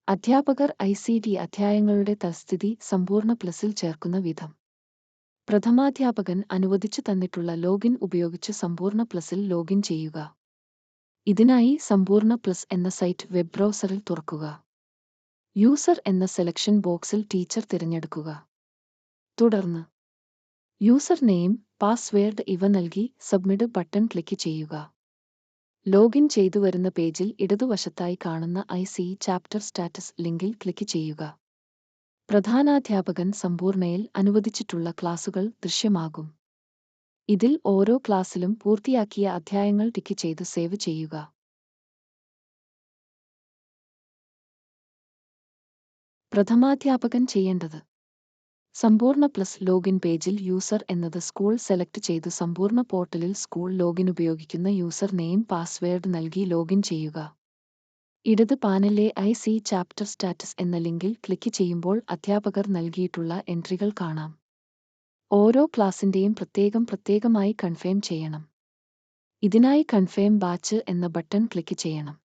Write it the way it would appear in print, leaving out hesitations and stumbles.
അധ്യാപകർ ICT അധ്യായങ്ങളുടെ തൽസ്ഥിതി സമ്പൂർണ്ണ പ്ലസിൽ ചേർക്കുന്ന വിധം. പ്രഥമാധ്യാപകൻ അനുവദിച്ചു തന്നിട്ടുള്ള ലോഗിൻ ഉപയോഗിച്ച് സമ്പൂർണ്ണ പ്ലസിൽ ലോഗിൻ ചെയ്യുക. ഇതിനായി സമ്പൂർണ്ണ പ്ലസ് എന്ന സൈറ്റ് വെബ് ബ്രൗസറിൽ തുറക്കുക. യൂസർ എന്ന സെലക്ഷൻ ബോക്സിൽ ടീച്ചർ തിരഞ്ഞെടുക്കുക. തുടർന്ന് യൂസർ നെയിം, പാസ്വേഡ് ഇവ നൽകി സബ്മിറ്റ് ബട്ടൺ ക്ലിക്ക് ചെയ്യുക. ലോഗിൻ ചെയ്തു വരുന്ന പേജിൽ ഇടതുവശത്തായി കാണുന്ന ICE ചാപ്റ്റർ സ്റ്റാറ്റസ് ലിങ്കിൽ ക്ലിക്ക് ചെയ്യുക. പ്രധാനാധ്യാപകൻ സമ്പൂർണ്ണയിൽ അനുവദിച്ചിട്ടുള്ള ക്ലാസുകൾ ദൃശ്യമാകും. ഇതിൽ ഓരോ ക്ലാസ്സിലും പൂർത്തിയാക്കിയ അധ്യായങ്ങൾ ടിക്ക് ചെയ്ത് സേവ് ചെയ്യുക. പ്രഥമാധ്യാപകൻ ചെയ്യേണ്ടത്: സമ്പൂർണ്ണ പ്ലസ് ലോഗിൻ പേജിൽ യൂസർ എന്നത് സ്കൂൾ സെലക്ട് ചെയ്ത് സമ്പൂർണ്ണ പോർട്ടലിൽ സ്കൂൾ ലോഗിൻ ഉപയോഗിക്കുന്ന യൂസർ നെയിം, പാസ്വേഡ് നൽകി ലോഗിൻ ചെയ്യുക. ഇടത് പാനലിലെ ICE ചാപ്റ്റർ സ്റ്റാറ്റസ് എന്ന ലിങ്കിൽ ക്ലിക്ക് ചെയ്യുമ്പോൾ അധ്യാപകർ നൽകിയിട്ടുള്ള എൻട്രികൾ കാണാം. ഓരോ ക്ലാസിന്റെയും പ്രത്യേകമായി കൺഫേം ചെയ്യണം. ഇതിനായി കൺഫേം ബാച്ച് എന്ന ബട്ടൺ ക്ലിക്ക് ചെയ്യണം.